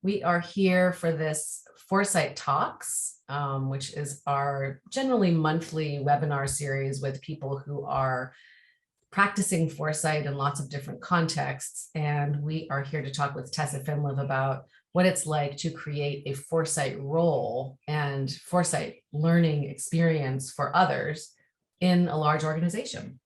We are here for this Foresight Talks, which is our generally monthly webinar series with people who are practicing foresight in lots of different contexts. And we are here to talk with Tessa Finlev about what it's like to create a foresight role and foresight learning experience for others in a large organization.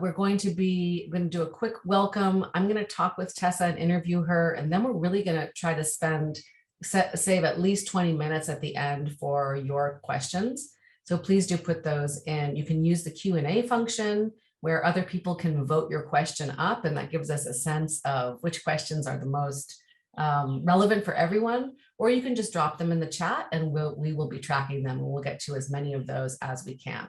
We're going to do a quick welcome. I'm going to talk with Tessa and interview her, and then we're really going to try to save at least 20 minutes at the end for your questions. So please do put those in. You can use the Q&A function where other people can vote your question up, and that gives us a sense of which questions are the most relevant for everyone, or you can just drop them in the chat and we will be tracking them, and we'll get to as many of those as we can.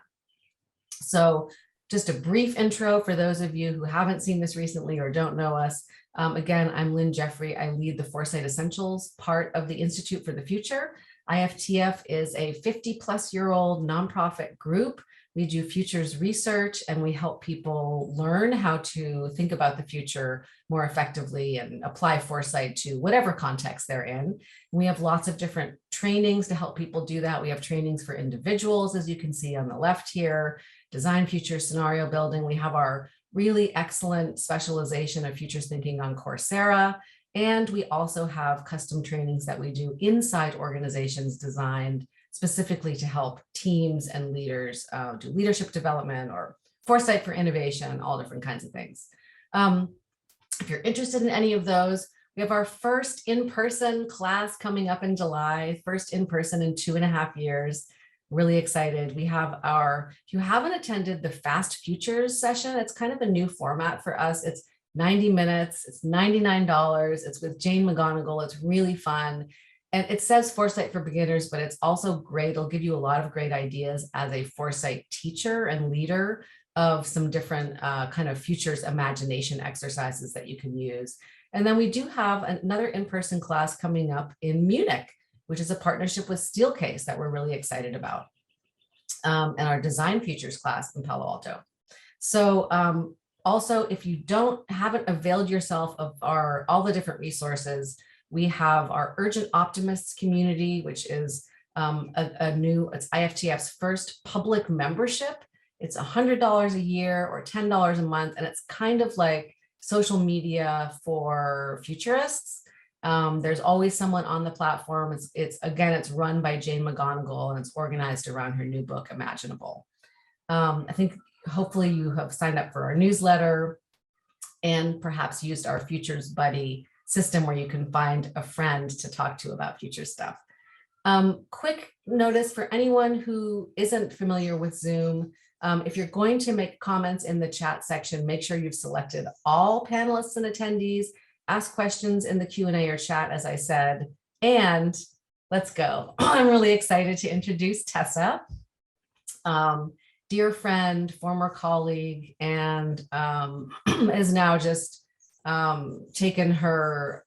So just a brief intro for those of you who haven't seen this recently or don't know us. Again, I'm Lynn Jeffrey. I lead the Foresight Essentials part of the Institute for the Future. IFTF is a 50-plus-year-old nonprofit group. We do futures research and we help people learn how to think about the future more effectively and apply foresight to whatever context they're in. And we have lots of different trainings to help people do that. We have trainings for individuals, as you can see on the left here, design future scenario building. We have our really excellent specialization of futures thinking on Coursera. And we also have custom trainings that we do inside organizations designed specifically to help teams and leaders do leadership development or foresight for innovation, all different kinds of things. If you're interested in any of those, we have our first in-person class coming up in July, first in-person in 2.5 years. Really excited. We have if you haven't attended the Fast Futures session, it's kind of a new format for us. It's 90 minutes, it's $99, it's with Jane McGonigal, it's really fun. And it says Foresight for Beginners, but it's also great. It'll give you a lot of great ideas as a foresight teacher and leader of some different kind of futures imagination exercises that you can use. And then we do have another in-person class coming up in Munich, which is a partnership with Steelcase that we're really excited about, and our design futures class in Palo Alto. So also, if you haven't availed yourself of all the different resources, we have our Urgent Optimists community, which is it's IFTF's first public membership. It's $100 a year or $10 a month, and it's kind of like social media for futurists. There's always someone on the platform. It's run by Jane McGonigal, and it's organized around her new book, Imaginable. I think hopefully you have signed up for our newsletter and perhaps used our Futures Buddy system where you can find a friend to talk to about future stuff. Quick notice for anyone who isn't familiar with Zoom, if you're going to make comments in the chat section, make sure you've selected all panelists and attendees, ask questions in the Q&A or chat, as I said, and let's go. I'm really excited to introduce Tessa, dear friend, former colleague, and is now just taken her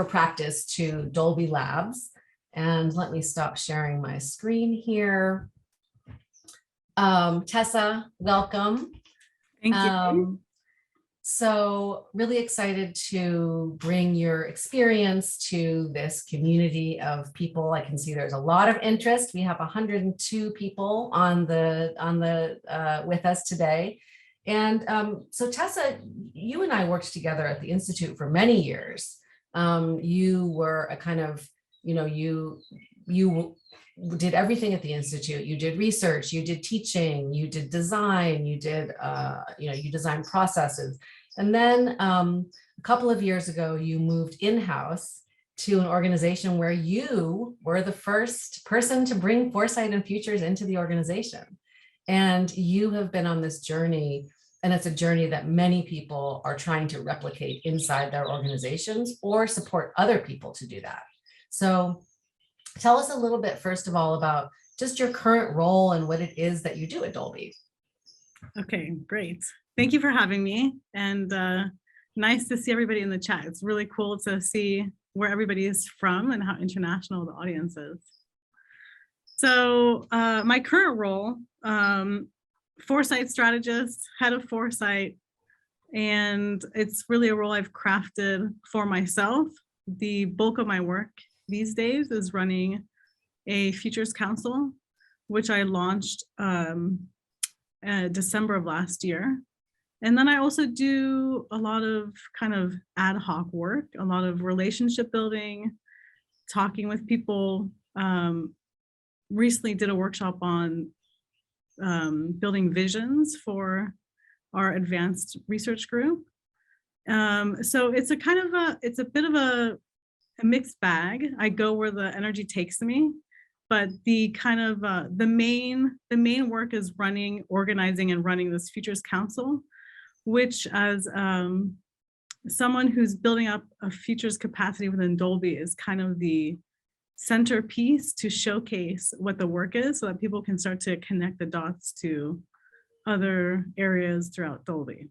practice to Dolby Labs. And let me stop sharing my screen here. Tessa, welcome. Thank you. So really excited to bring your experience to this community of people. I can see there's a lot of interest. We have 102 people with us today. And so Tessa, you and I worked together at the Institute for many years. You were a kind of, you did everything at the Institute. You did research, you did teaching, you did design, you did, you designed processes. And then a couple of years ago, you moved in-house to an organization where you were the first person to bring foresight and futures into the organization. And you have been on this journey, and it's a journey that many people are trying to replicate inside their organizations or support other people to do that. So tell us a little bit, first of all, about just your current role and what it is that you do at Dolby. Okay, great. Thank you for having me, and nice to see everybody in the chat. It's really cool to see where everybody is from and how international the audience is. So my current role, foresight strategist, head of foresight, And it's really a role I've crafted for myself. The bulk of my work these days is running a Futures Council, which I launched December of last year. And then I also do a lot of kind of ad hoc work, a lot of relationship building, talking with people. Recently did a workshop on building visions for our advanced research group. So it's a kind of it's a bit of a mixed bag. I go where the energy takes me, but the kind of the main work is organizing and running this Futures Council, which as someone who's building up a futures capacity within Dolby is kind of the centerpiece to showcase what the work is so that people can start to connect the dots to other areas throughout Dolby.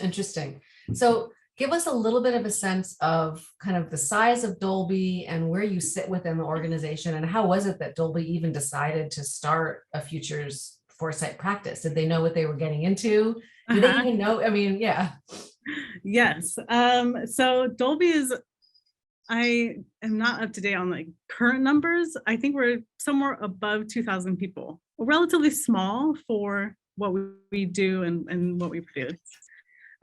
Interesting. So give us a little bit of a sense of kind of the size of Dolby and where you sit within the organization, and how was it that Dolby even decided to start a futures foresight practice? Did they know what they were getting into? Did they even know? I mean, yeah. Yes. So Dolby is, I am not up to date on like current numbers. I think we're somewhere above 2,000 people, relatively small for what we do and what we produce.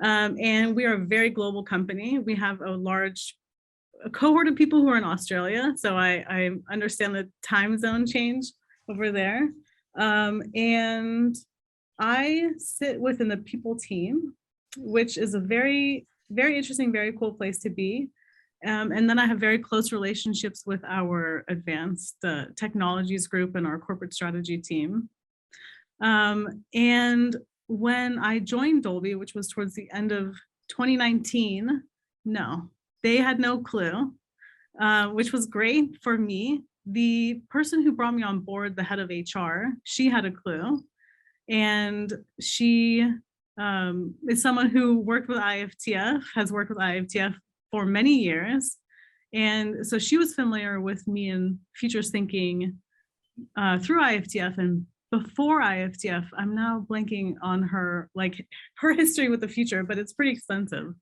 And we are a very global company. We have a large cohort of people who are in Australia. So I understand the time zone change over there. And I sit within the people team, which is a very, very interesting, very cool place to be. And then I have very close relationships with our advanced technologies group and our corporate strategy team. And when I joined Dolby, which was towards the end of 2019, no, they had no clue, which was great for me. The person who brought me on board, the head of HR, she had a clue. And she is someone who worked with IFTF, has worked with IFTF for many years. And so she was familiar with me and futures thinking through IFTF and before IFTF. I'm now blanking on her history with the future, but it's pretty extensive.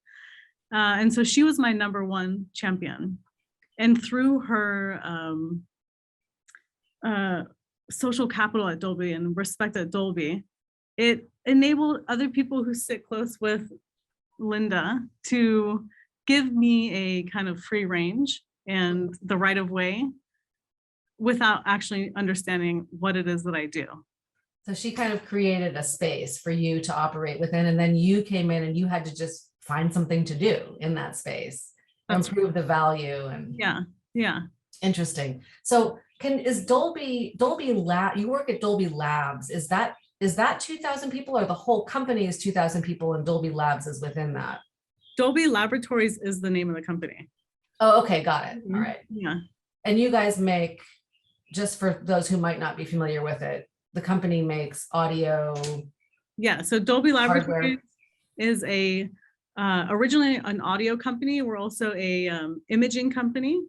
And so she was my #1 champion. And through her social capital at Dolby and respect at Dolby, it enabled other people who sit close with Linda to give me a kind of free range and the right of way without actually understanding what it is that I do. So she kind of created a space for you to operate within, and then you came in and you had to just find something to do in that space, improve the value. And yeah. Interesting. So is Dolby Lab, you work at Dolby Labs, is that 2,000 people, or the whole company is 2,000 people and Dolby Labs is within that? Dolby Laboratories is the name of the company. Oh, okay, got it. All right. Yeah. And you guys make, just for those who might not be familiar with it, the company makes audio. Yeah, so Dolby Laboratories hardware. is originally an audio company. We're also a imaging company.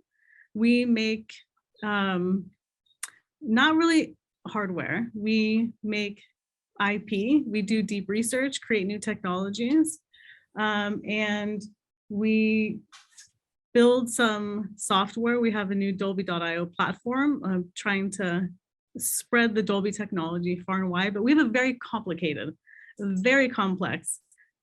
We make not really hardware. We make IP. We do deep research, create new technologies, and we build some software. We have a new Dolby.io platform trying to spread the Dolby technology far and wide, but we have a very complicated, very complex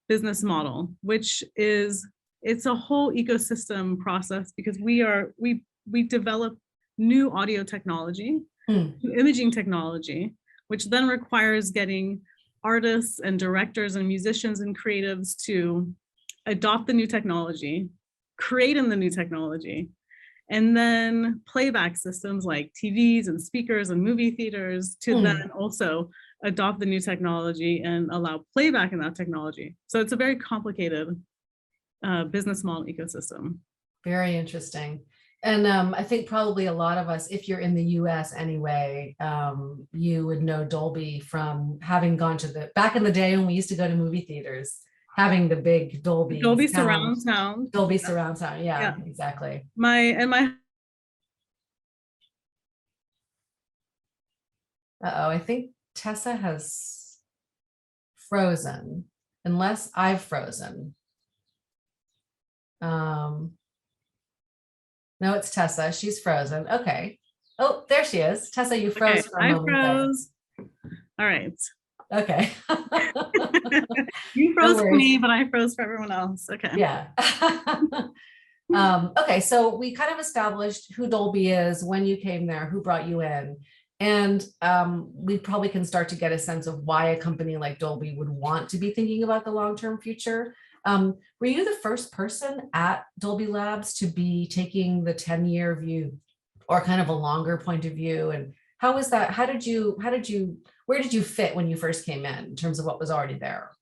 business model, which is, it's a whole ecosystem process because we develop new audio technology, imaging technology, which then requires getting artists and directors and musicians and creatives to adopt the new technology, create in the new technology, and then playback systems like TVs and speakers and movie theaters to then also adopt the new technology and allow playback in that technology. So it's a very complicated business model ecosystem. Very interesting. And I think probably a lot of us, if you're in the US anyway, you would know Dolby from having gone to back in the day when we used to go to movie theaters, having the big Dolby surround sound. Dolby surround sound. Yeah, exactly. Uh-oh, I think Tessa has frozen. unless I've frozen. No, it's Tessa. She's frozen. Okay. Oh, there she is. Tessa, you froze Okay, for a I moment there. froze. All right. Okay. You No froze for worries. me, but I froze for everyone else. Okay. Yeah. Okay, so we kind of established who Dolby is, when you came there, who brought you in. And we probably can start to get a sense of why a company like Dolby would want to be thinking about the long-term future. Were you the first person at Dolby Labs to be taking the 10-year view or kind of a longer point of view? And how was that? Where did you fit when you first came in terms of what was already there?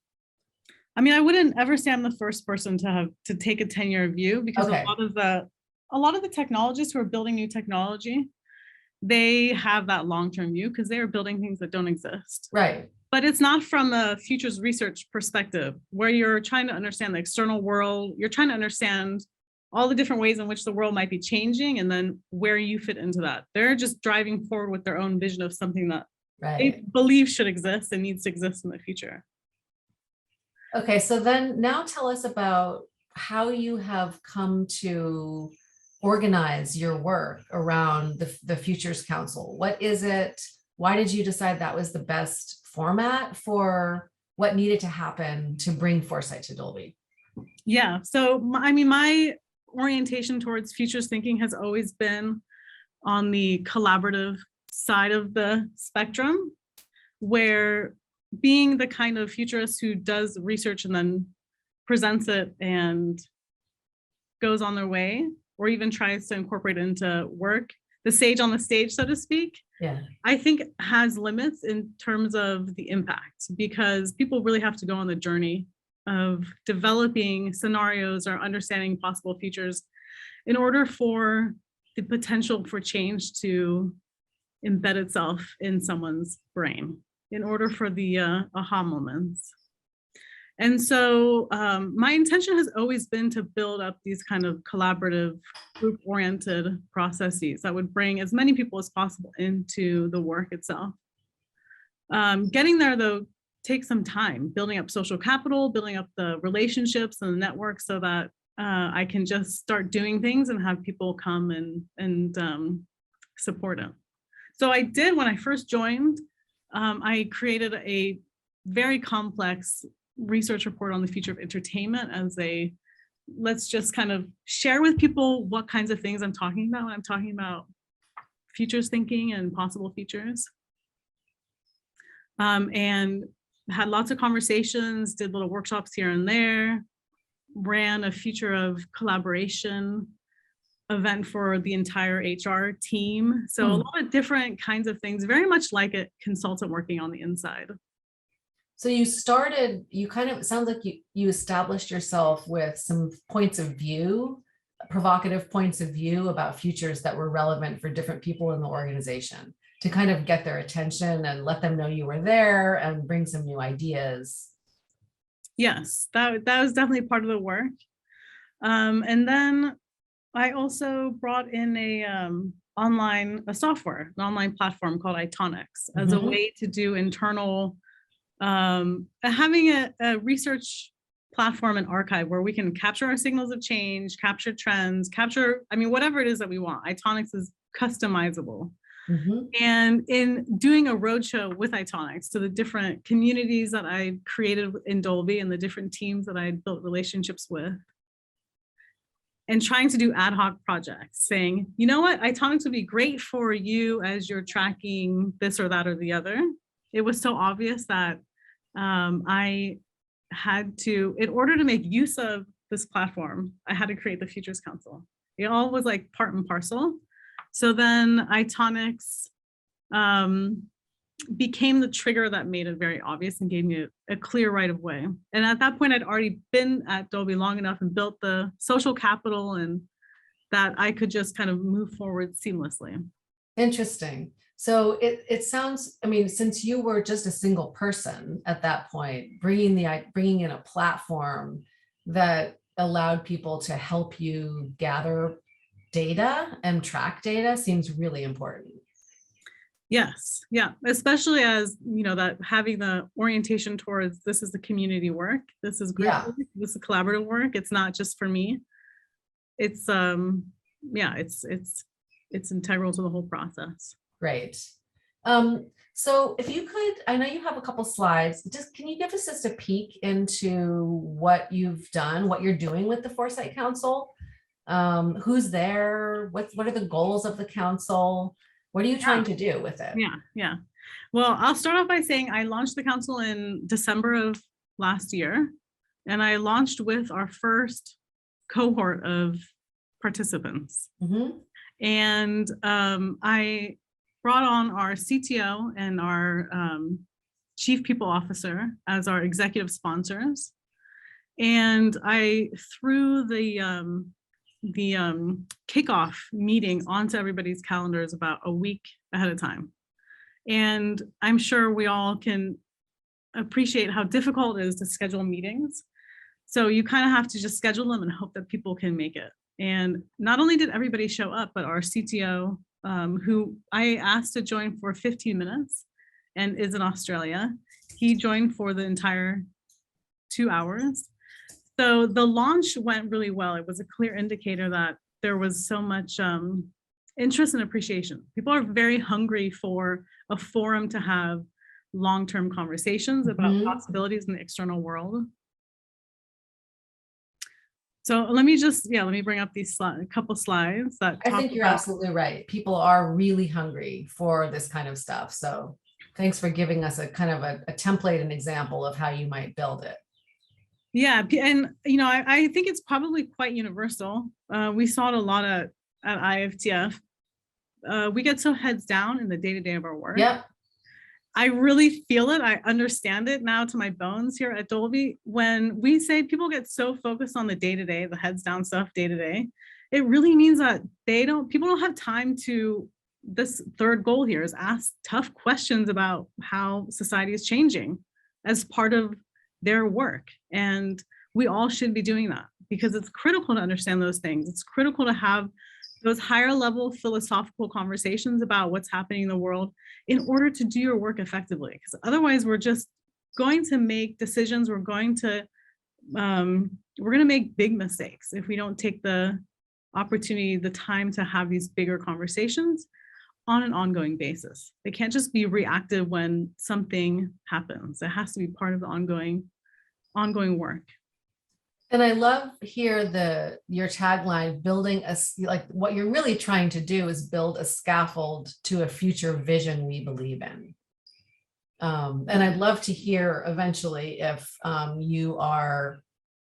I mean, I wouldn't ever say I'm the first person to take a 10-year view, because Okay. a lot of the technologists who are building new technology, they have that long-term view because they are building things that don't exist. Right. But it's not from a futures research perspective where you're trying to understand the external world. You're trying to understand all the different ways in which the world might be changing and then where you fit into that. They're just driving forward with their own vision of something that they believe should exist and needs to exist in the future. Okay, so then now tell us about how you have come to organize your work around the Futures Council. What is it? Why did you decide that was the best format for what needed to happen to bring foresight to Dolby? Yeah, so my orientation towards futures thinking has always been on the collaborative side of the spectrum, where being the kind of futurist who does research and then presents it and goes on their way, or even tries to incorporate it into work, the sage on the stage, so to speak, Yeah. I think has limits in terms of the impact, because people really have to go on the journey of developing scenarios or understanding possible futures in order for the potential for change to embed itself in someone's brain, in order for the aha moments. And so my intention has always been to build up these kind of collaborative, group-oriented processes that would bring as many people as possible into the work itself. Getting there, though, takes some time, building up social capital, building up the relationships and the network so that I can just start doing things and have people come and support it. So I did, when I first joined, I created a very complex research report on the future of entertainment as let's just kind of share with people what kinds of things I'm talking about when I'm talking about futures thinking and possible futures. And had lots of conversations, did little workshops here and there, ran a future of collaboration event for the entire HR team. So a lot of different kinds of things, very much like a consultant working on the inside. So you kind of, it sounds like you established yourself with some points of view, provocative points of view about futures that were relevant for different people in the organization to kind of get their attention and let them know you were there and bring some new ideas. Yes, that was definitely part of the work. And then I also brought in an online platform called Itonics as a way to do internal, having a research platform and archive where we can capture our signals of change, capture trends, whatever it is that we want. Itonics is customizable. And in doing a roadshow with Itonics to the different communities that I created in Dolby and the different teams that I built relationships with, and trying to do ad hoc projects, saying, you know what, Itonics would be great for you as you're tracking this or that or the other. It was so obvious that I had to, in order to make use of this platform, I had to create the Futures Council. It all was like part and parcel. So then Itonics became the trigger that made it very obvious and gave me a clear right of way. And at that point, I'd already been at Dolby long enough and built the social capital and that I could just kind of move forward seamlessly. Interesting. So it sounds, since you were just a single person at that point, bringing in a platform that allowed people to help you gather data and track data seems really important. Yes, yeah, especially as, that having the orientation towards this is the community work, this is group Yeah, work, this is collaborative work. It's not just for me. It's yeah, it's integral to the whole process. great. So if you could, I know you have a couple slides, just can you give us just a peek into what you've done, what you're doing with the Foresight Council? Who's there? What are the goals of the council? What are you trying to do with it? Yeah. Well, I'll start off by saying I launched the council in December of last year, and I launched with our first cohort of participants. Mhm. And I brought on our CTO and our chief people officer as our executive sponsors. And I threw the kickoff meeting onto everybody's calendars about a week ahead of time. And I'm sure we all can appreciate how difficult it is to schedule meetings. So you kind of have to just schedule them and hope that people can make it. And not only did everybody show up, but our CTO, who I asked to join for 15 minutes and is in Australia, he joined for the entire 2 hours. So the launch went really well. It was a clear indicator that there was so much interest and appreciation. People are very hungry for a forum to have long-term conversations about possibilities in the external world. So let me bring up these a couple slides that I think you're absolutely right. People are really hungry for this kind of stuff. So thanks for giving us a kind of a template and example of how you might build it. Yeah, and I think it's probably quite universal. We saw it a lot at IFTF. We get so heads down in the day-to-day of our work. Yep. I really feel it. I understand it now to my bones here at Dolby. When we say people get so focused on the day-to-day, the heads down stuff day-to-day, it really means that people don't have time to, this third goal here is ask tough questions about how society is changing as part of their work. And we all should be doing that because it's critical to understand those things. It's critical to have those higher level philosophical conversations about what's happening in the world in order to do your work effectively. Because otherwise we're just going to make decisions. We're going to make big mistakes if we don't take the opportunity, the time to have these bigger conversations on an ongoing basis. They can't just be reactive when something happens. It has to be part of the ongoing work. And I love here your tagline, building like what you're really trying to do is build a scaffold to a future vision we believe in. And I'd love to hear eventually if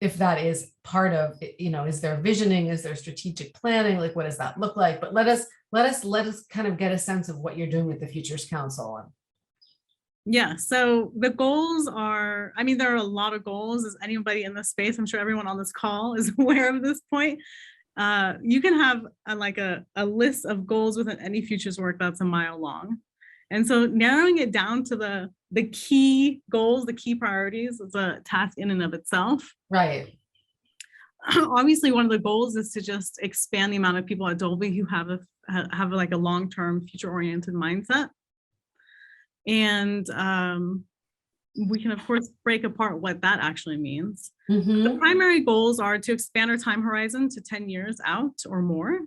if that is part of, is there visioning, is there strategic planning, like what does that look like? But let us kind of get a sense of what you're doing with the Futures Council. Yeah, so the goals are, there are a lot of goals. As anybody in this space, I'm sure everyone on this call is aware of this point. You can have a list of goals within any futures work that's a mile long. And so narrowing it down to the key goals, the key priorities is a task in and of itself. Right. Obviously, one of the goals is to just expand the amount of people at Dolby who have a long-term future-oriented mindset. And we can, of course, break apart what that actually means. The primary goals are to expand our time horizon to 10 years out or more.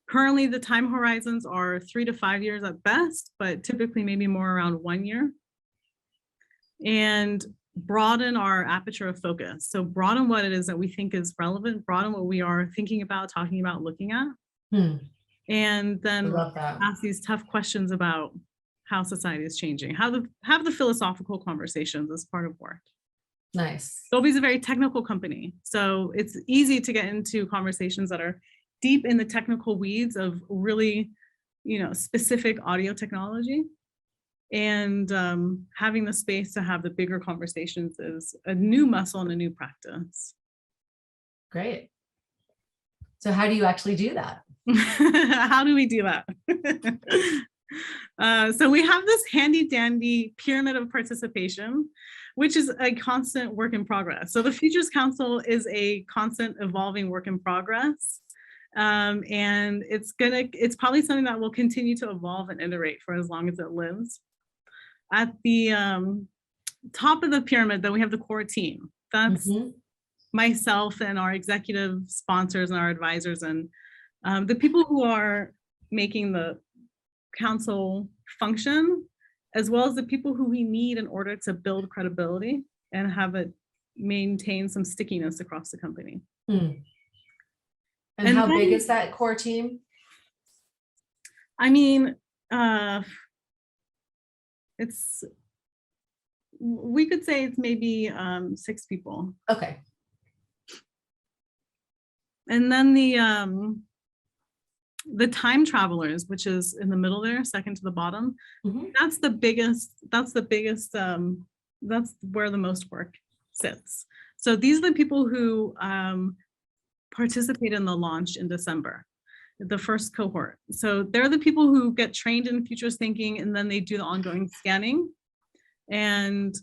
Currently, the time horizons are 3 to 5 years at best, but typically maybe more around 1 year. And broaden our aperture of focus. So broaden what it is that we think is relevant, broaden what we are thinking about, talking about, looking at. And then ask these tough questions about how society is changing, have the philosophical conversations as part of work. Nice. Dolby's a very technical company, so it's easy to get into conversations that are deep in the technical weeds of really, specific audio technology. And having the space to have the bigger conversations is a new muscle and a new practice. Great. So how do you actually do that? How do we do that? So we have this handy dandy pyramid of participation, which is a constant work in progress. So the Futures Council is a constant evolving work in progress. And it's probably something that will continue to evolve and iterate for as long as it lives. At the top of the pyramid, then we have the core team. That's myself and our executive sponsors and our advisors, and the people who are making the council function, as well as the people who we need in order to build credibility and have it maintain some stickiness across the company. And how big is that core team? I mean, we could say it's maybe 6 people. Okay. And then the time travelers, which is in the middle there, second to the bottom, that's the biggest, that's where the most work sits. So these are the people who participate in the launch in December, the first cohort. So they're the people who get trained in futures thinking, and then they do the ongoing scanning and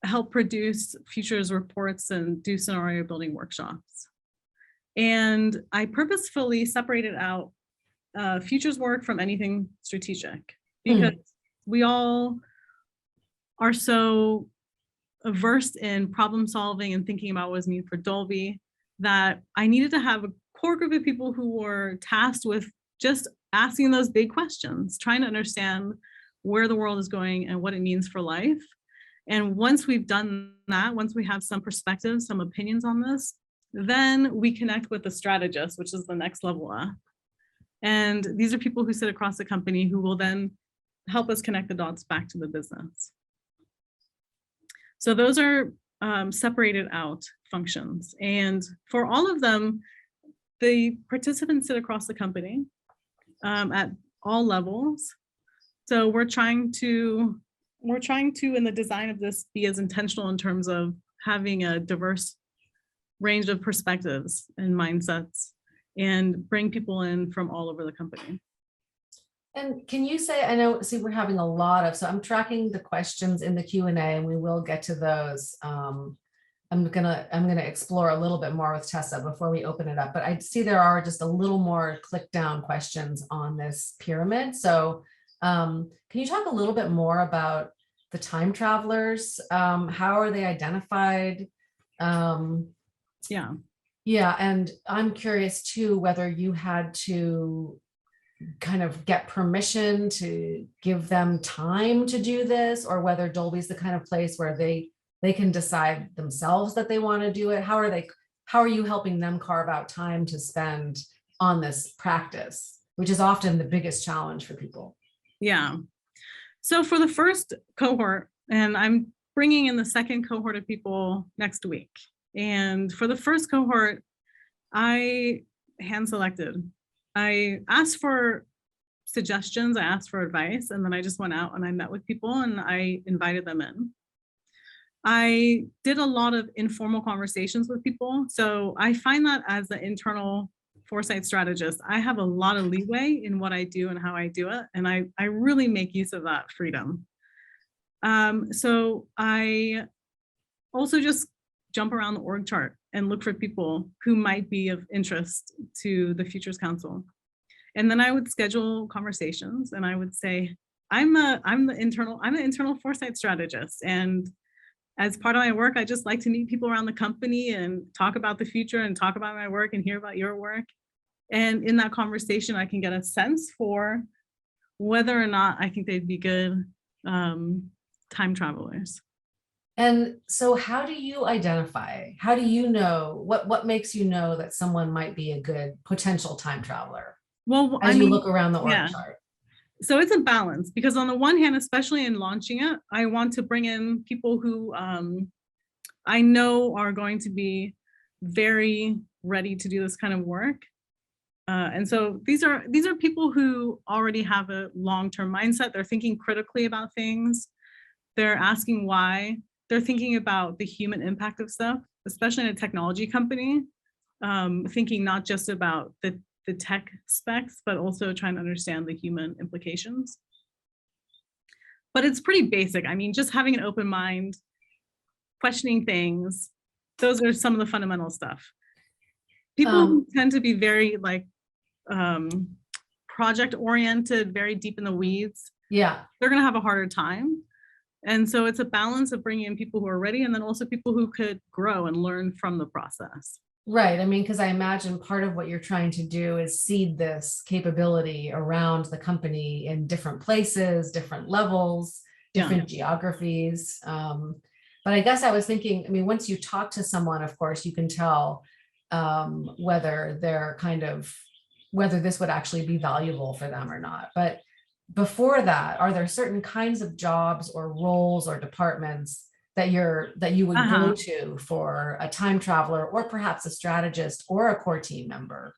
help produce futures reports and do scenario building workshops. And I purposefully separated out futures work from anything strategic, because we all are so versed in problem solving and thinking about what was needed for Dolby that I needed to have a core group of people who were tasked with just asking those big questions, trying to understand where the world is going and what it means for life. And once we've done that, once we have some perspectives, some opinions on this, then we connect with the strategists, which is the next level up. And these are people who sit across the company who will then help us connect the dots back to the business. So those are separated out functions. And for all of them, the participants sit across the company at all levels. So we're trying to, in the design of this, be as intentional in terms of having a diverse range of perspectives and mindsets and bring people in from all over the company. And can you say, I know, see, we're having a lot of, so I'm tracking the questions in the Q&A and we will get to those. I'm gonna explore a little bit more with Tessa before we open it up, but I see there are just a little more click down questions on this pyramid. So can you talk a little bit more about the time travelers? How are they identified? Yeah, and I'm curious too, whether you had to kind of get permission to give them time to do this, or whether Dolby's the kind of place where they can decide themselves that they want to do it. How are you helping them carve out time to spend on this practice, which is often the biggest challenge for people? Yeah. So for the first cohort, and I'm bringing in the second cohort of people next week. And for the first cohort, I hand selected. I asked for suggestions, I asked for advice, and then I just went out and I met with people and I invited them in. I did a lot of informal conversations with people. So I find that as the internal foresight strategist, I have a lot of leeway in what I do and how I do it. And I really make use of that freedom. So I also just jump around the org chart and look for people who might be of interest to the Futures Council. And then I would schedule conversations and I would say, I'm the internal foresight strategist. And as part of my work, I just like to meet people around the company and talk about the future and talk about my work and hear about your work. And in that conversation, I can get a sense for whether or not I think they'd be good time travelers. And so how do you identify, how do you know, what makes you know that someone might be a good potential time traveler? Well, as you look around the org chart. So it's a balance, because on the one hand, especially in launching it, I want to bring in people who I know are going to be very ready to do this kind of work. And so these are people who already have a long-term mindset. They're thinking critically about things. They're asking why. They're thinking about the human impact of stuff, especially in a technology company, thinking not just about the tech specs, but also trying to understand the human implications. But it's pretty basic. I mean, just having an open mind, questioning things, those are some of the fundamental stuff. People who tend to be very like project oriented, very deep in the weeds, Yeah. they're going to have a harder time. And so it's a balance of bringing in people who are ready and then also people who could grow and learn from the process. Right. I mean, because I imagine part of what you're trying to do is seed this capability around the company in different places, different levels, different geographies. But I guess I was thinking, I mean, once you talk to someone, of course, you can tell whether they're whether this would actually be valuable for them or not. But before that, are there certain kinds of jobs or roles or departments that you would go to for a time traveler or perhaps a strategist or a core team member?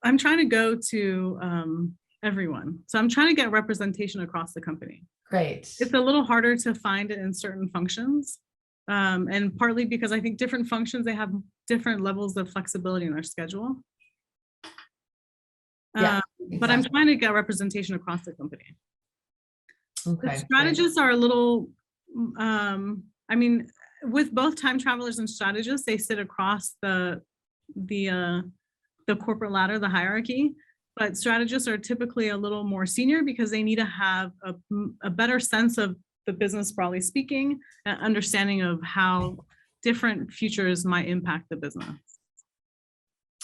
I'm trying to go to everyone. So I'm trying to get representation across the company. Great. It's a little harder to find it in certain functions. And partly because I think different functions, they have different levels of flexibility in their schedule. Yeah, but I'm trying to get representation across the company. Okay, the strategists are a little, I mean, with both time travelers and strategists, they sit across the corporate ladder, the hierarchy. But strategists are typically a little more senior because they need to have a better sense of the business, broadly speaking, an understanding of how different futures might impact the business.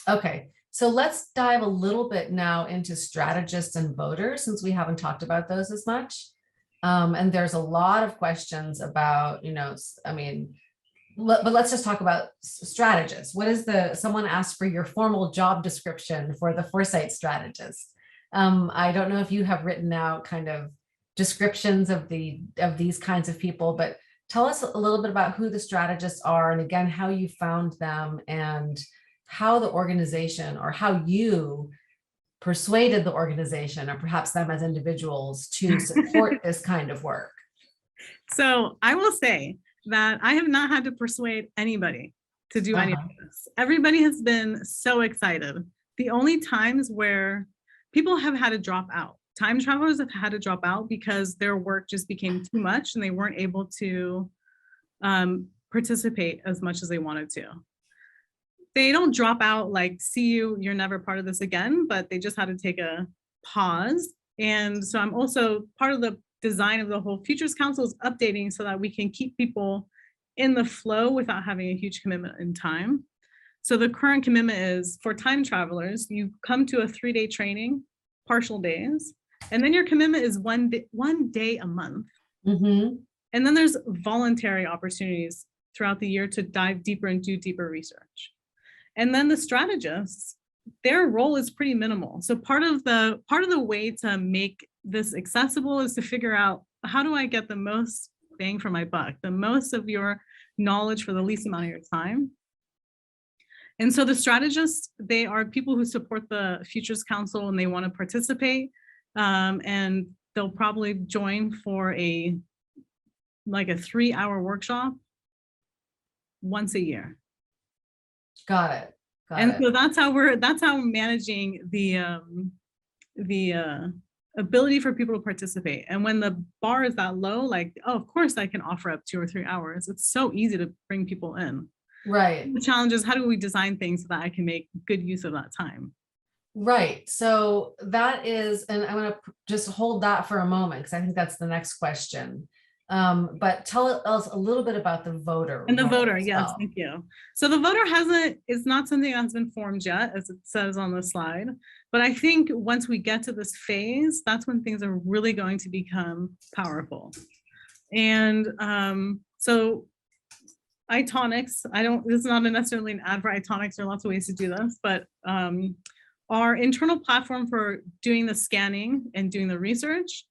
Okay, so let's dive a little bit now into strategists and voters, since we haven't talked about those as much. And there's a lot of questions about, I mean, but let's just talk about strategists. What is someone asked for your formal job description for the foresight strategist. I don't know if you have written out kind of descriptions of these kinds of people, but tell us a little bit about who the strategists are, and again, how you found them and how the organization, or how you persuaded the organization, or perhaps them as individuals, to support this kind of work. So I will say that I have not had to persuade anybody to do any of this. Everybody has been so excited. The only times where people have had to drop out, time travelers have had to drop out because their work just became too much and they weren't able to participate as much as they wanted to. They don't drop out like, see you, you're never part of this again, but they just had to take a pause. And so I'm also part of the design of the whole Futures Council is updating so that we can keep people in the flow without having a huge commitment in time. So the current commitment is for time travelers, you come to a 3-day training, partial days, and then your commitment is one day a month. Mm-hmm. And then there's voluntary opportunities throughout the year to dive deeper and do deeper research. And then the strategists, their role is pretty minimal. So part of the way to make this accessible is to figure out, how do I get the most bang for my buck, the most of your knowledge for the least amount of your time? And so the strategists, they are people who support the Futures Council and they want to participate. And they'll probably join for a 3-hour workshop once a year. Got it. So that's how we're managing the ability for people to participate. And when the bar is that low, like, oh, of course I can offer up 2 or 3 hours. It's so easy to bring people in. Right. The challenge is, how do we design things so that I can make good use of that time? Right. So that is, and I'm going to just hold that for a moment, because I think that's the next question. But tell us a little bit about the voter. And the voter, yes, thank you. So the voter is not something that has been formed yet, as it says on the slide. But I think once we get to this phase, that's when things are really going to become powerful. And so Itonics, this is not necessarily an ad for Itonics, there are lots of ways to do this, but our internal platform for doing the scanning and doing the research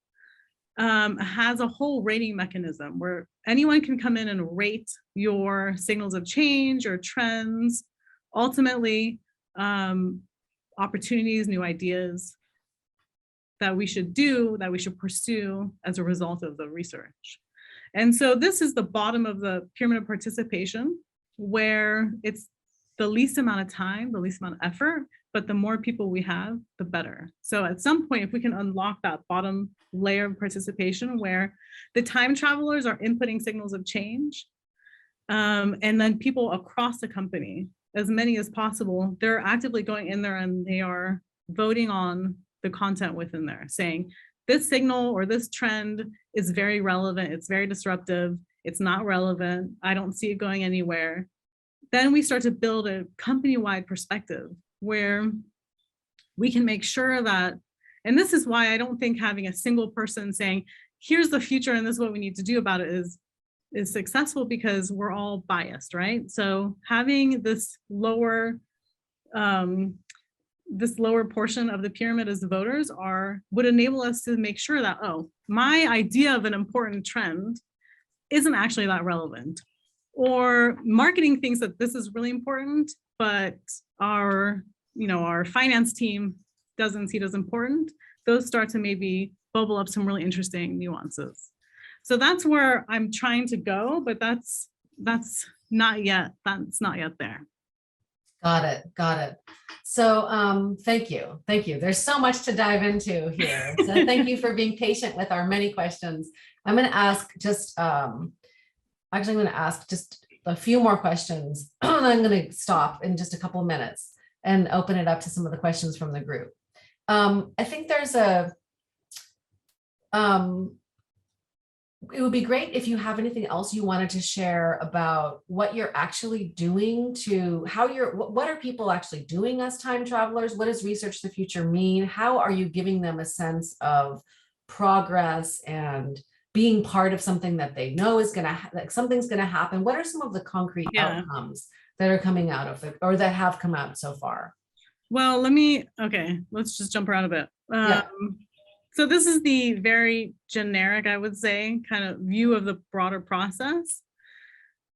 has a whole rating mechanism where anyone can come in and rate your signals of change or trends, ultimately opportunities, new ideas that we should pursue as a result of the research. And so this is the bottom of the pyramid of participation, where it's the least amount of time, the least amount of effort, but the more people we have, the better. So at some point, if we can unlock that bottom layer of participation where the time travelers are inputting signals of change, and then people across the company, as many as possible, they're actively going in there and they are voting on the content within there, saying this signal or this trend is very relevant, it's very disruptive, it's not relevant, I don't see it going anywhere. Then we start to build a company-wide perspective where we can make sure that, and this is why I don't think having a single person saying, here's the future and this is what we need to do about it is successful, because we're all biased, right? So having this lower portion of the pyramid as the voters would enable us to make sure that, oh, my idea of an important trend isn't actually that relevant. Or marketing thinks that this is really important, but our finance team doesn't see it as important. Those start to maybe bubble up some really interesting nuances. So that's where I'm trying to go, but that's not yet there. Got it. So thank you. There's so much to dive into here. So thank you for being patient with our many questions. I'm going to ask just a few more questions. I'm going to stop in just a couple of minutes and open it up to some of the questions from the group. I think there's it would be great if you have anything else you wanted to share about what you're actually doing what are people actually doing as time travelers? What does Research the Future mean? How are you giving them a sense of progress and being part of something that they know is something's going to happen? What are some of the concrete outcomes that are coming out of it or that have come out so far? Well, let's just jump around a bit. So this is the very generic, I would say, kind of view of the broader process.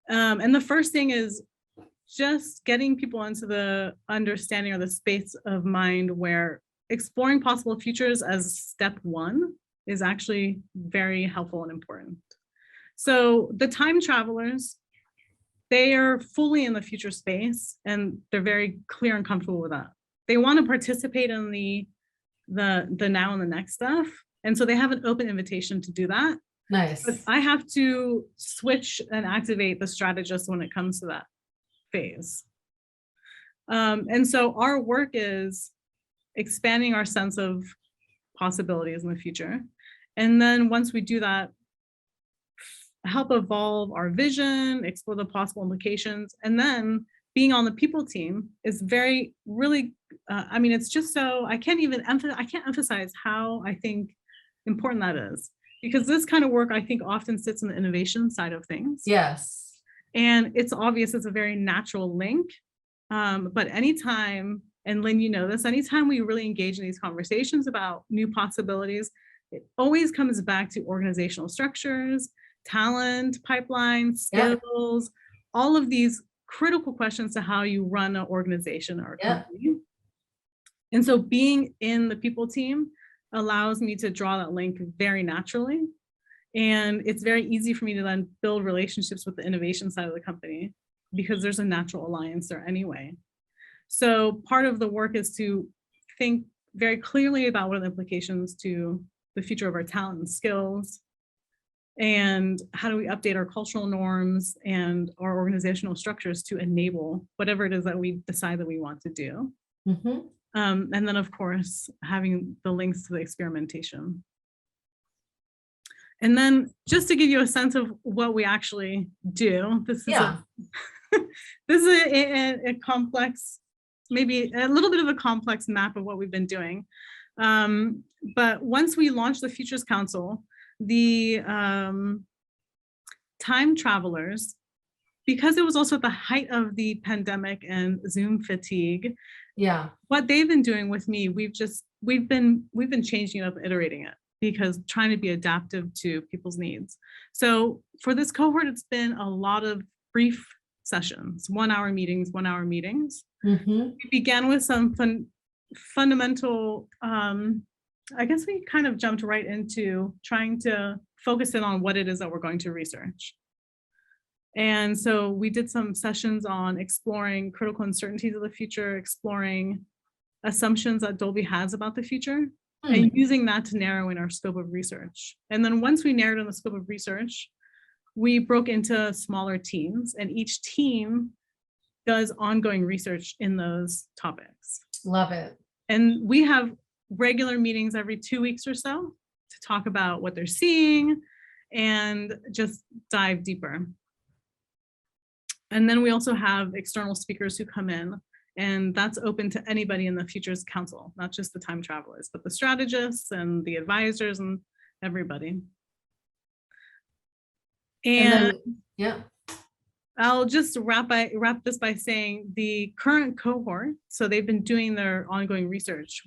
And the first thing is just getting people into the understanding or the space of mind where exploring possible futures as step one is actually very helpful and important. So the time travelers, they are fully in the future space and they're very clear and comfortable with that. They want to participate in the now and the next stuff. And so they have an open invitation to do that. Nice. But I have to switch and activate the strategist when it comes to that phase. And so our work is expanding our sense of possibilities in the future. And then once we do that, help evolve our vision, explore the possible implications, and then being on the people team is it's just so, I can't emphasize how I think important that is, because this kind of work I think often sits in the innovation side of things. Yes. And it's obvious it's a very natural link. But anytime, and Lynn, you know this, anytime we really engage in these conversations about new possibilities, it always comes back to organizational structures, talent, pipelines, skills, all of these critical questions to how you run an organization or a company. And so being in the people team allows me to draw that link very naturally. And it's very easy for me to then build relationships with the innovation side of the company because there's a natural alliance there anyway. So part of the work is to think very clearly about what are the implications to the future of our talent and skills, and how do we update our cultural norms and our organizational structures to enable whatever it is that we decide that we want to do. Mm-hmm. And then, of course, having the links to the experimentation. And then just to give you a sense of what we actually do, this is a complex, maybe a little bit of a complex map of what we've been doing. But once we launched the Futures Council, the time travelers, because it was also at the height of the pandemic and Zoom fatigue, what they've been doing with me, we've been changing it up, iterating it, because trying to be adaptive to people's needs. So for this cohort, it's been a lot of brief sessions, 1 hour meetings. Mm-hmm. We began with some fundamental, I guess we kind of jumped right into trying to focus in on what it is that we're going to research. And so we did some sessions on exploring critical uncertainties of the future, exploring assumptions that Dolby has about the future, and using that to narrow in our scope of research. And then once we narrowed in the scope of research, we broke into smaller teams, and each team does ongoing research in those topics. Love it. And we have regular meetings every 2 weeks or so to talk about what they're seeing and just dive deeper. And then we also have external speakers who come in, and that's open to anybody in the Futures Council, not just the time travelers, but the strategists and the advisors and everybody. And yeah, I'll just wrap this by saying the current cohort, so they've been doing their ongoing research.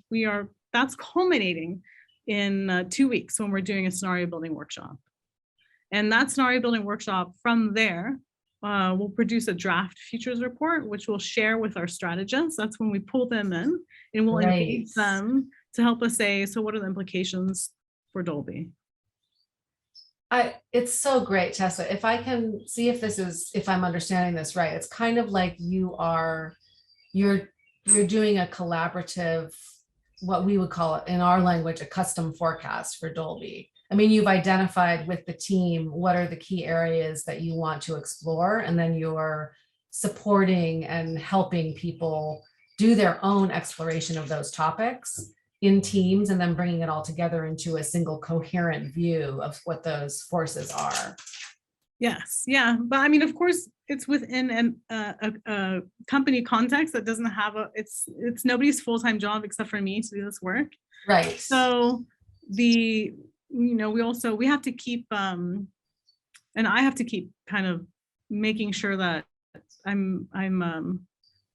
That's culminating in 2 weeks when we're doing a scenario building workshop. And that scenario building workshop, from there, we'll produce a draft futures report, which we'll share with our strategists. That's when we pull them in, and we'll engage them to help us say, so what are the implications for Dolby? It's so great, Tessa. If I can see if I'm understanding this right, it's kind of like you're doing a collaborative, what we would call it in our language, a custom forecast for Dolby. I mean, you've identified with the team what are the key areas that you want to explore, and then you're supporting and helping people do their own exploration of those topics in teams, and then bringing it all together into a single coherent view of what those forces are. Yes, yeah, but I mean, of course, it's within a company context that doesn't have it's nobody's full-time job except for me to do this work. Right. So we have to keep, and I have to keep kind of making sure that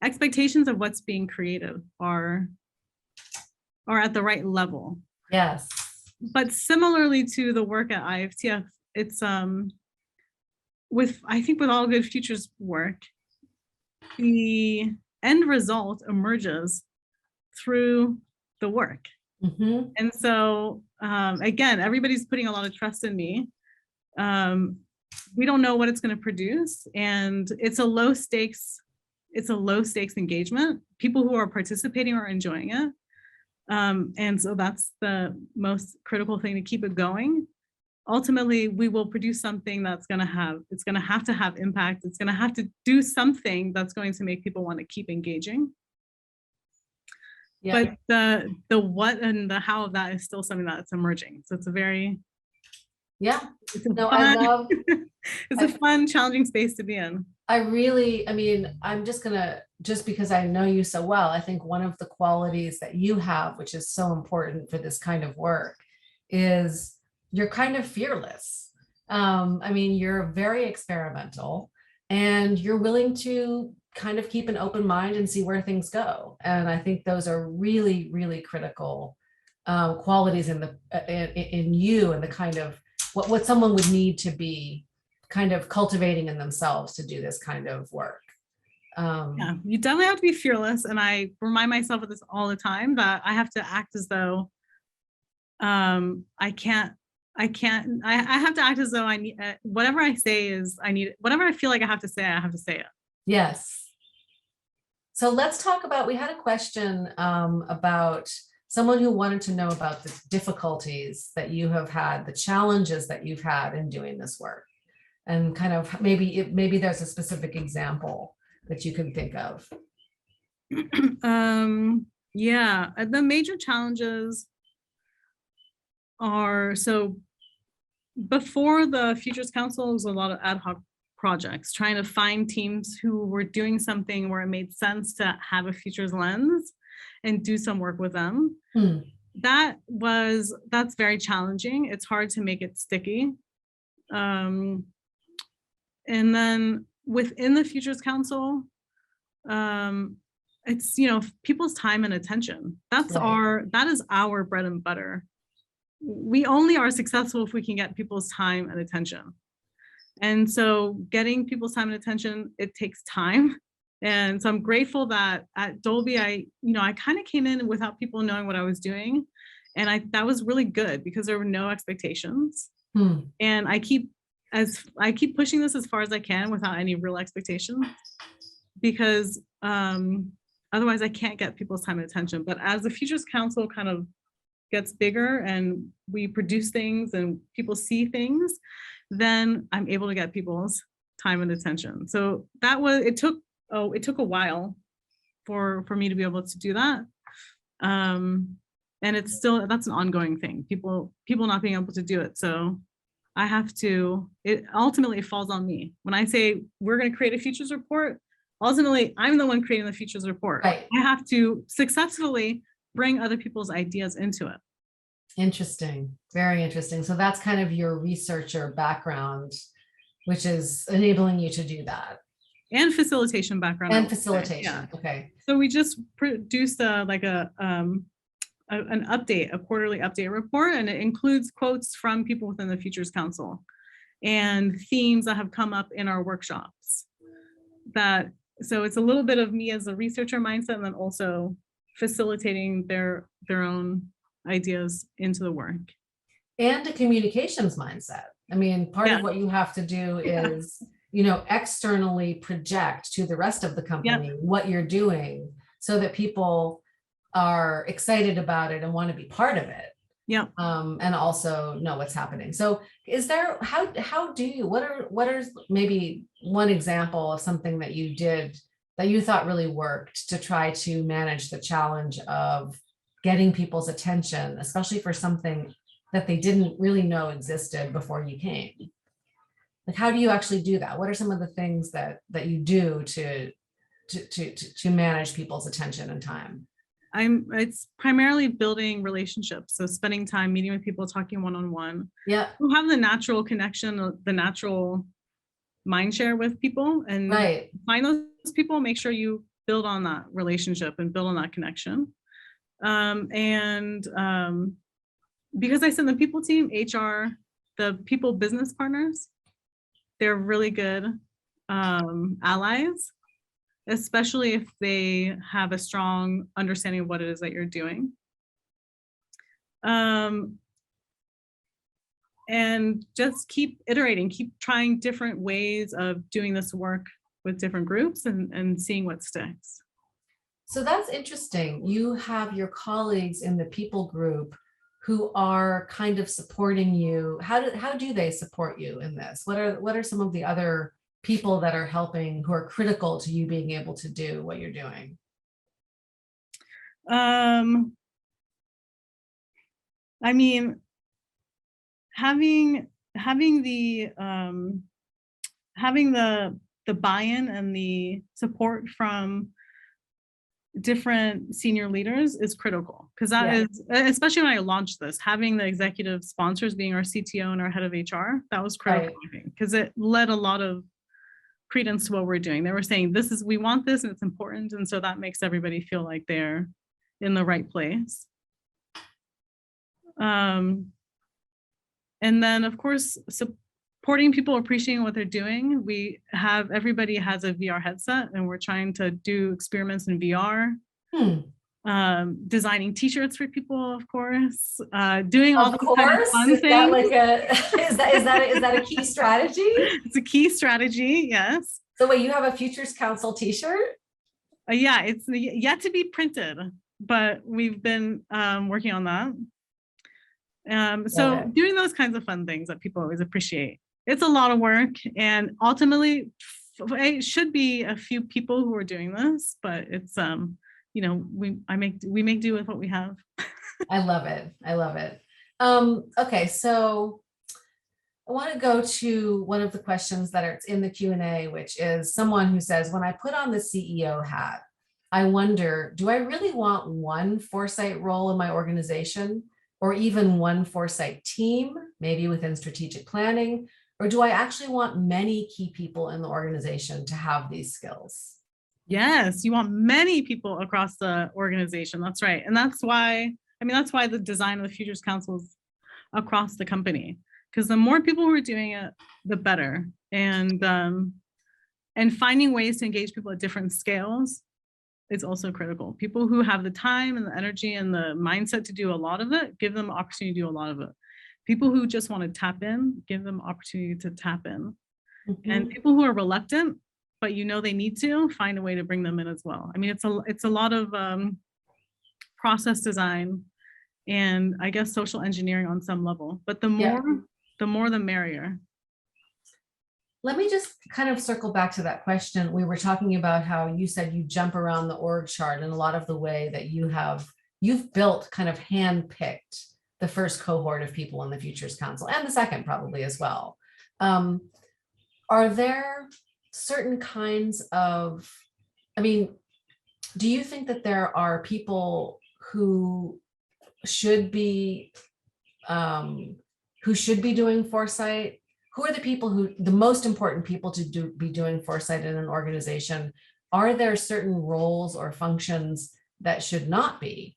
expectations of what's being created are at the right level. Yes. But similarly to the work at IFTF, it's I think with all good futures work, the end result emerges through the work. Mm-hmm. And so again, everybody's putting a lot of trust in me. We don't know what it's going to produce, and it's a low stakes engagement. People who are participating are enjoying it. And so that's the most critical thing to keep it going. Ultimately, we will produce something that's going to have to have impact. It's going to have to do something that's going to make people want to keep engaging. Yeah. But the what and the how of that is still something that's emerging. So it's a very, it's a fun, challenging space to be in. I'm just because I know you so well, I think one of the qualities that you have, which is so important for this kind of work, is you're kind of fearless. You're very experimental, and you're willing to kind of keep an open mind and see where things go. And I think those are really, really critical qualities in you, and the kind of what someone would need to be kind of cultivating in themselves to do this kind of work. Yeah, you definitely have to be fearless. And I remind myself of this all the time, that I have to act as though I have to act as though I need whatever I say is whatever I feel like I have to say it. Yes. So let's talk about, we had a question about someone who wanted to know about the difficulties that you have had, the challenges that you've had in doing this work, and kind of maybe there's a specific example that you can think of. Yeah, the major challenges are, so before the Futures Council, was a lot of ad hoc projects, trying to find teams who were doing something where it made sense to have a futures lens and do some work with them. That's very challenging. It's hard to make it sticky. And then within the Futures Council, it's, people's time and attention. That is our bread and butter. We only are successful if we can get people's time and attention. And so getting people's time and attention, it takes time. And so I'm grateful that at Dolby, I kind of came in without people knowing what I was doing. And that was really good, because there were no expectations. And I keep pushing this as far as I can without any real expectations, because otherwise I can't get people's time and attention. But as the Futures Council kind of gets bigger and we produce things and people see things, then I'm able to get people's time and attention. So it took it took a while for me to be able to do that. And it's still, that's an ongoing thing. People not being able to do it. So I have to, it ultimately falls on me. When I say we're going to create a futures report, ultimately I'm the one creating the futures report. Right. I have to successfully bring other people's ideas into it. Interesting. Very interesting. So that's kind of your researcher background, which is enabling you to do that. And facilitation background. And facilitation. Yeah. Okay. So we just produced an update, a quarterly update report, and it includes quotes from people within the Futures Council and themes that have come up in our workshops. So it's a little bit of me as a researcher mindset, and then also facilitating their own ideas into the work. And a communications mindset. I mean, part of what you have to do is, externally project to the rest of the company what you're doing so that people are excited about it and want to be part of it. Yeah. And also know what's happening. So how do you, what are maybe one example of something that you did that you thought really worked to try to manage the challenge of getting people's attention, especially for something that they didn't really know existed before you came? Like, how do you actually do that? What are some of the things that you do to manage people's attention and time? It's primarily building relationships. So spending time meeting with people, talking one-on-one. Yeah. You have the natural connection, the natural mind share with people, and find those people, make sure you build on that relationship and build on that connection. Because I sit in the people team, HR, the people business partners, they're really good allies, especially if they have a strong understanding of what it is that you're doing. And just keep iterating, keep trying different ways of doing this work with different groups and seeing what sticks. So that's interesting. You have your colleagues in the people group who are kind of supporting you. How do they support you in this? What are some of the other people that are helping, who are critical to you being able to do what you're doing? I mean, having the buy-in and the support from different senior leaders is critical, because that is, especially when I launched this, having the executive sponsors being our CTO and our head of HR, that was critical, I think, because it led a lot of credence to what we're doing. They were saying, we want this and it's important. And so that makes everybody feel like they're in the right place. And then of course, supporting people, appreciating what they're doing. Everybody has a VR headset and we're trying to do experiments in VR. Designing t-shirts for people, of course, doing all the kind of fun things. Is that a key strategy? It's a key strategy, yes. So wait, you have a Futures Council t-shirt? Yeah, it's yet to be printed, but we've been working on that. So doing those kinds of fun things that people always appreciate. It's a lot of work, and ultimately it should be a few people who are doing this, but it's we make do with what we have. I love it. Okay, so I want to go to one of the questions that are in the Q&A, which is someone who says, when I put on the CEO hat, I wonder, do I really want one foresight role in my organization, or even one foresight team, maybe within strategic planning, or do I actually want many key people in the organization to have these skills? Yes, you want many people across the organization. That's right. And that's why the design of the Futures Council is across the company, because the more people who are doing it, the better. And finding ways to engage people at different scales is also critical. People who have the time and the energy and the mindset to do a lot of it, give them opportunity to do a lot of it. People who just want to tap in, give them opportunity to tap in. And people who are reluctant, but they need to, find a way to bring them in as well. I mean, it's a lot of process design and I guess social engineering on some level, but the more the merrier. Let me just kind of circle back to that question. We were talking about how you said you jump around the org chart, and a lot of the way that you've built, kind of handpicked the first cohort of people in the Futures Council, and the second probably as well. Are there certain kinds of, I mean, do you think that there are people who should be doing foresight? Who are the people the most important people to be doing foresight in an organization? Are there certain roles or functions that should not be,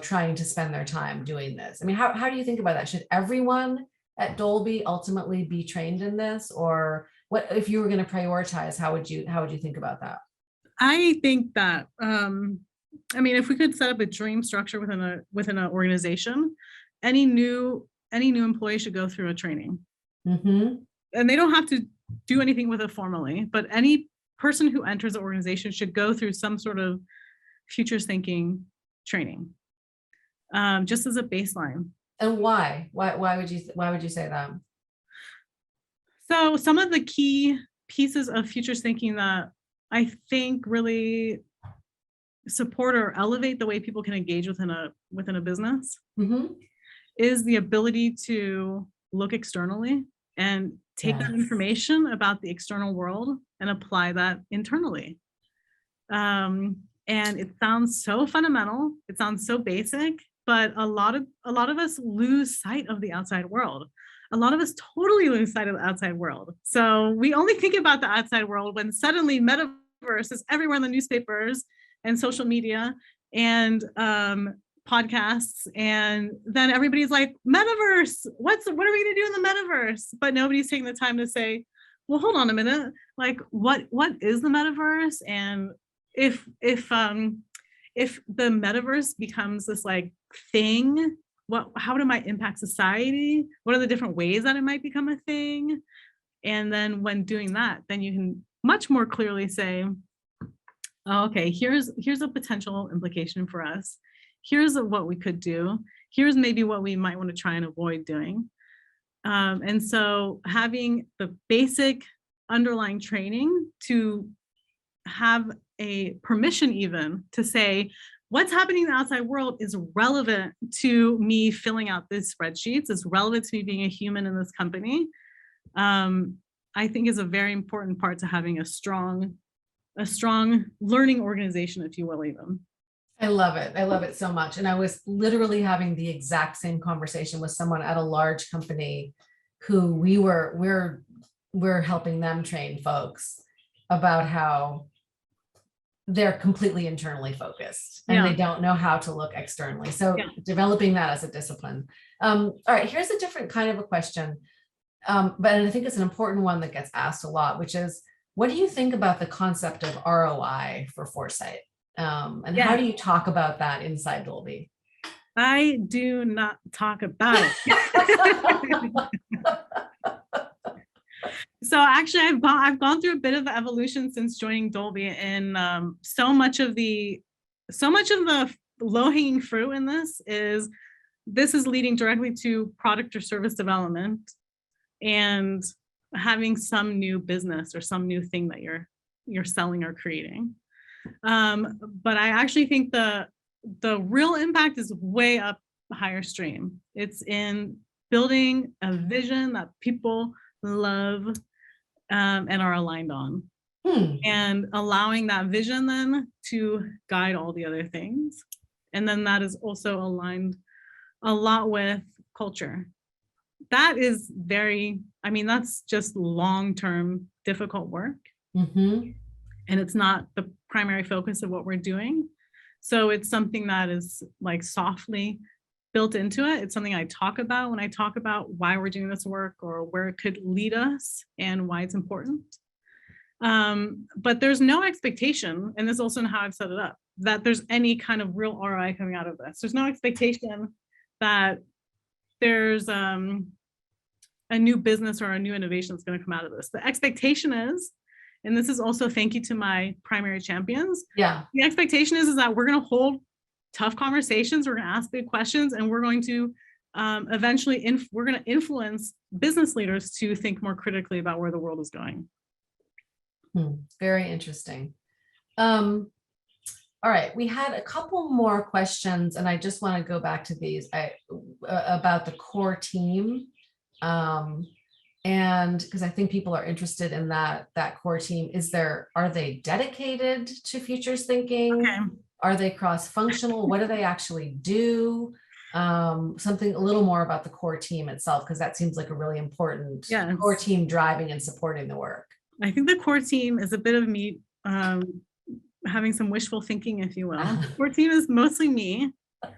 trying to spend their time doing this? I mean, how do you think about that? Should everyone at Dolby ultimately be trained in this? Or what, if you were going to prioritize, how would you think about that? I think that, if we could set up a dream structure within an organization, any new employee should go through a training. Mm-hmm. And they don't have to do anything with it formally, but any person who enters the organization should go through some sort of futures thinking training, just as a baseline. And why? Why would you say that? So some of the key pieces of futures thinking that I think really support or elevate the way people can engage within a business, mm-hmm. is the ability to look externally and take that information about the external world and apply that internally. And it sounds so fundamental, it sounds so basic, but a lot of us lose sight of the outside world. A lot of us totally lose sight of the outside world. So we only think about the outside world when suddenly metaverse is everywhere in the newspapers and social media and podcasts, and then everybody's like, metaverse, what are we going to do in the metaverse? But nobody's taking the time to say, well, hold on a minute, like what is the metaverse? And if the metaverse becomes this like thing, how it might impact society? What are the different ways that it might become a thing? And then when doing that, then you can much more clearly say, oh, okay, here's a potential implication for us. Here's what we could do. Here's maybe what we might want to try and avoid doing. And so having the basic underlying training to have a permission even to say, what's happening in the outside world is relevant to me filling out these spreadsheets, is relevant to me being a human in this company, I think is a very important part to having a strong learning organization, if you will, even. I love it. I love it so much. And I was literally having the exact same conversation with someone at a large company who we're helping them train folks about how they're completely internally focused and they don't know how to look externally. So developing that as a discipline. All right, here's a different kind of a question. But I think it's an important one that gets asked a lot, which is, what do you think about the concept of ROI for foresight? And how do you talk about that inside Dolby? I do not talk about it. So actually, I've gone through a bit of the evolution since joining Dolby, and so much of the low-hanging fruit in this is leading directly to product or service development and having some new business or some new thing that you're selling or creating. But I actually think the real impact is way up higher stream. It's in building a vision that people love and are aligned on, and allowing that vision then to guide all the other things. And then that is also aligned a lot with culture. That is that's just long-term difficult work. Mm-hmm. And it's not the primary focus of what we're doing. So it's something that is like softly built into it. It's something I talk about when I talk about why we're doing this work or where it could lead us and why it's important. But there's no expectation, and this is also how I've set it up, that there's any kind of real ROI coming out of this. There's no expectation that there's a new business or a new innovation that's going to come out of this. The expectation is, and this is also thank you to my primary champions. Yeah. The expectation is that we're going to hold tough conversations. We're going to ask big questions, and we're going to eventually we're going to influence business leaders to think more critically about where the world is going. Very interesting. All right, we had a couple more questions, and I just want to go back to these about the core team. And because I think people are interested in that core team. Are they dedicated to futures thinking? Okay. Are they cross-functional? What do they actually do? Something a little more about the core team itself, because that seems like a really important core team driving and supporting the work. I think the core team is a bit of me having some wishful thinking, if you will. The core team is mostly me.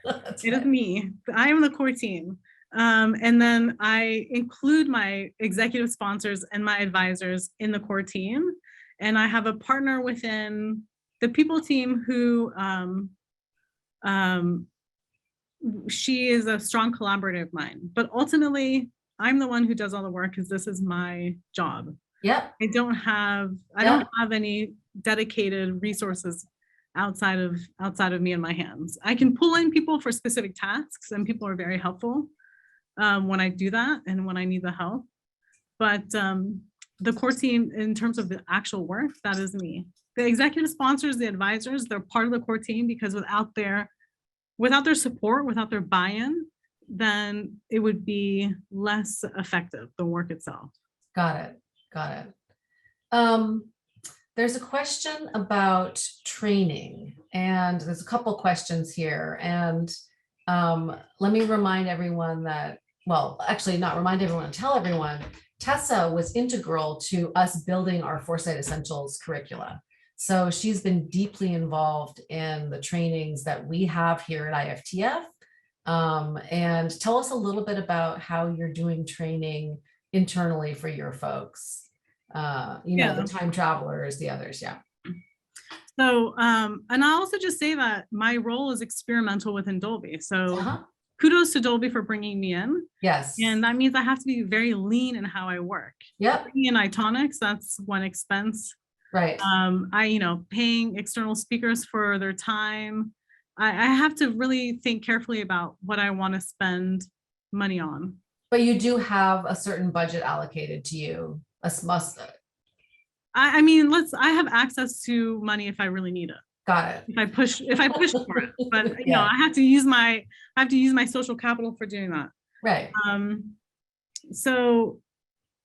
It is me. I am the core team. And then I include my executive sponsors and my advisors in the core team. And I have a partner within the people team who she is a strong collaborator of mine. But ultimately, I'm the one who does all the work because this is my job. Yep. I don't have any dedicated resources outside of me and my hands. I can pull in people for specific tasks, and people are very helpful when I do that and when I need the help. But the core team, in terms of the actual work, that is me. The executive sponsors, the advisors, they're part of the core team because without their support, without their buy-in, then it would be less effective, the work itself. Got it. There's a question about training, and there's a couple questions here. And let me remind everyone that, well, actually not remind everyone, tell everyone, Tessa was integral to us building our Foresight Essentials curricula. So she's been deeply involved in the trainings that we have here at IFTF. And tell us a little bit about how you're doing training internally for your folks. The time travelers, the others. Yeah. So, and I'll also just say that my role is experimental within Dolby. So kudos to Dolby for bringing me in. Yes. And that means I have to be very lean in how I work. Yep. Bringing in Itonics, that's one expense. Right. Paying external speakers for their time. I have to really think carefully about what I want to spend money on. But you do have a certain budget allocated to you. I have access to money if I really need it. Got it. If I push for it, but I have to use my social capital for doing that. Right. So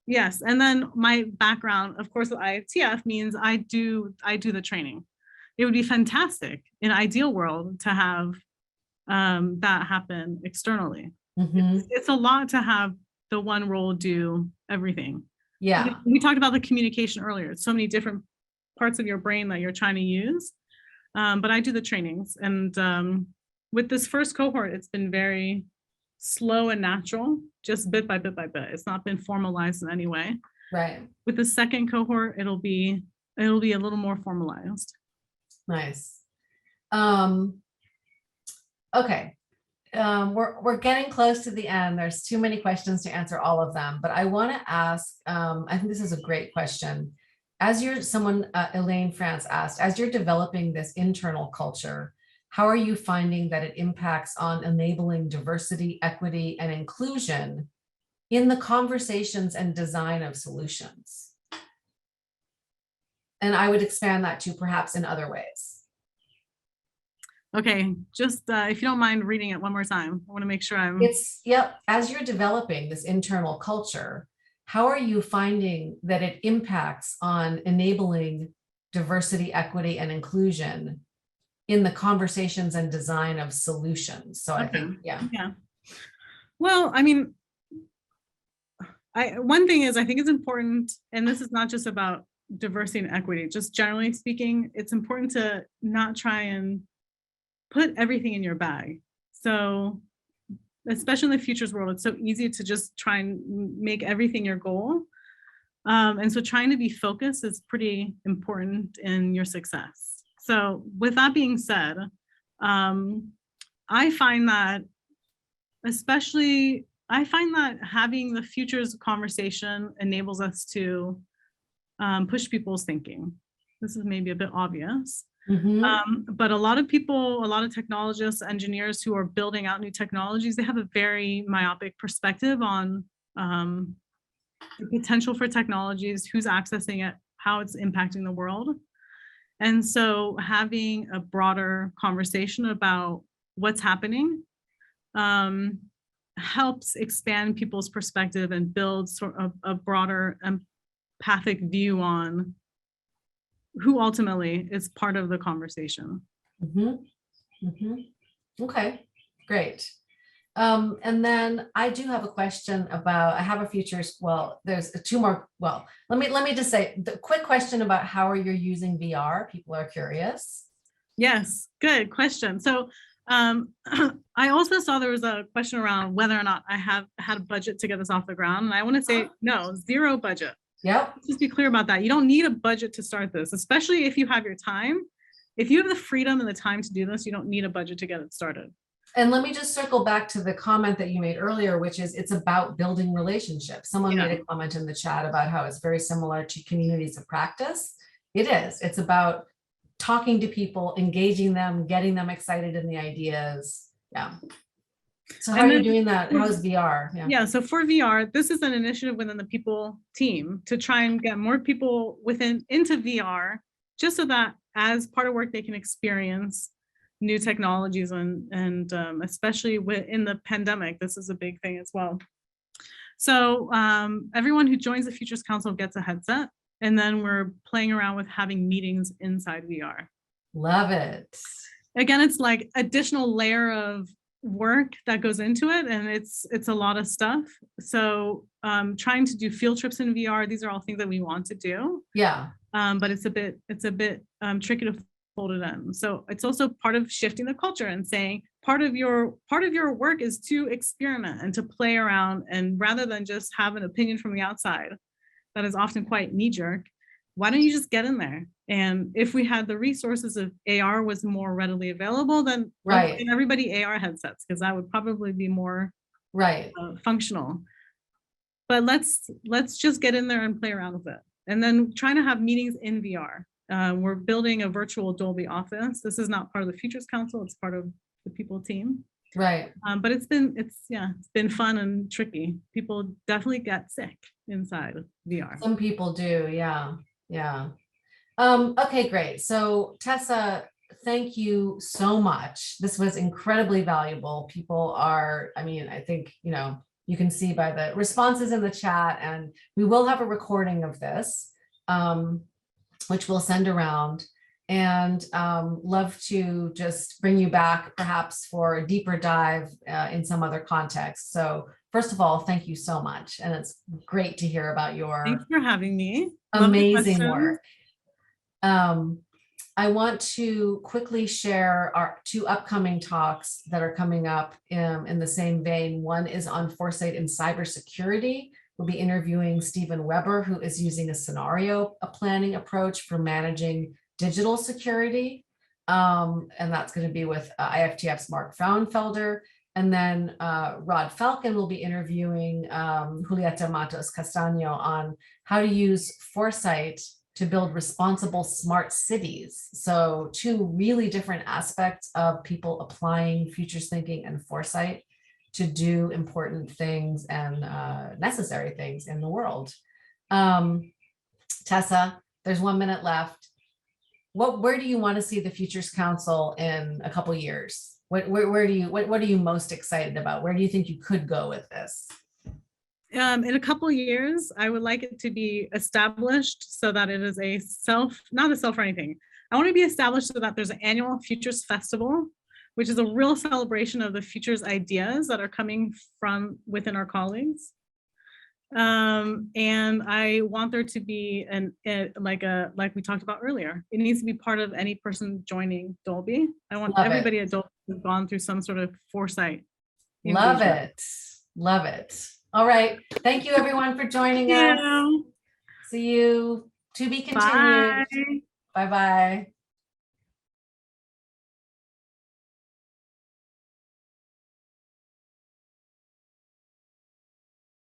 yes, and then my background, of course, with IFTF means I do the training. It would be fantastic in an ideal world to have that happen externally. Mm-hmm. It's a lot to have the one role do everything. Yeah. We talked about the communication earlier. It's so many different parts of your brain that you're trying to use. But I do the trainings. And with this first cohort, it's been very slow and natural, just bit by bit by bit. It's not been formalized in any way. Right. With the second cohort, it'll be a little more formalized. Nice. Okay. We're getting close to the end. There's too many questions to answer all of them, but I want to ask, I think this is a great question. Elaine France asked, as you're developing this internal culture, how are you finding that it impacts on enabling diversity, equity, and inclusion in the conversations and design of solutions? And I would expand that to perhaps in other ways. Okay, just if you don't mind reading it one more time, I want to make sure as you're developing this internal culture, how are you finding that it impacts on enabling diversity, equity, and inclusion in the conversations and design of solutions? So I think, yeah. Well, one thing is, I think it's important, and this is not just about diversity and equity, just generally speaking, it's important to not try and put everything in your bag. So especially in the futures world, it's so easy to just try and make everything your goal. And so trying to be focused is pretty important in your success. So with that being said, I find that having the futures conversation enables us to push people's thinking. This is maybe a bit obvious. But a lot of people, a lot of technologists, engineers who are building out new technologies, they have a very myopic perspective on the potential for technologies, who's accessing it, how it's impacting the world. And so having a broader conversation about what's happening helps expand people's perspective and build sort of a broader empathic view on who ultimately is part of the conversation. Okay, great. And then I do have a question about, I have a futures, well, there's two more, well, let me just say the quick question about how are you using VR? People are curious. Yes, good question. So I also saw there was a question around whether or not I have had a budget to get this off the ground. And I want to say, no, zero budget. Yep. Let's just be clear about that. You don't need a budget to start this, especially if you have your time. If you have the freedom and the time to do this, you don't need a budget to get it started. And let me just circle back to the comment that you made earlier, which is it's about building relationships. Someone made a comment in the chat about how it's very similar to communities of practice. It is. It's about talking to people, engaging them, getting them excited in the ideas. Yeah. So how are you doing that? How is VR? Yeah, so for VR, this is an initiative within the people team to try and get more people into VR, just so that as part of work, they can experience new technologies and especially in the pandemic, this is a big thing as well. So everyone who joins the Futures Council gets a headset, and then we're playing around with having meetings inside VR. Love it. Again, it's like additional layer of work that goes into it, and it's a lot of stuff. So trying to do field trips in VR, these are all things that we want to do. Yeah. But it's a bit tricky to fold it in. So it's also part of shifting the culture and saying part of your work is to experiment and to play around, and rather than just have an opinion from the outside that is often quite knee-jerk, why don't you just get in there? And if we had the resources of AR was more readily available, then give everybody AR headsets, because that would probably be more functional. But let's just get in there and play around with it. And then trying to have meetings in VR. We're building a virtual Dolby office. This is not part of the Futures Council. It's part of the people team. Right. But it's been fun and tricky. People definitely get sick inside of VR. Some people do. Yeah. Yeah. Okay, great. So Tessa, thank you so much. This was incredibly valuable. People are, I mean, I think, you can see by the responses in the chat, and we will have a recording of this, which we'll send around, and love to just bring you back perhaps for a deeper dive in some other context. So first of all, thank you so much. And it's great to hear about your Thanks for having me. Amazing work. I want to quickly share our two upcoming talks that are coming up in the same vein. One is on foresight in cybersecurity. We'll be interviewing Stephen Weber, who is using a scenario planning approach for managing digital security. And that's going to be with IFTF's Mark Frauenfelder. And then Rod Falcon will be interviewing Julieta Matos Castaño on how to use foresight to build responsible smart cities. So two really different aspects of people applying futures thinking and foresight to do important things and necessary things in the world. Tessa, there's 1 minute left. Where do you want to see the Futures Council in a couple years? What are you most excited about? Where do you think you could go with this? In a couple of years, I would like it to be established so that it is not a self or anything. I want to be established so that there's an annual Futures Festival, which is a real celebration of the futures ideas that are coming from within our colleagues. And I want there to be like we talked about earlier, it needs to be part of any person joining Dolby. I want everybody at Dolby to have gone through some sort of foresight. Love it. Love it. All right. Thank you everyone for joining us. See you. To be continued. Bye-bye.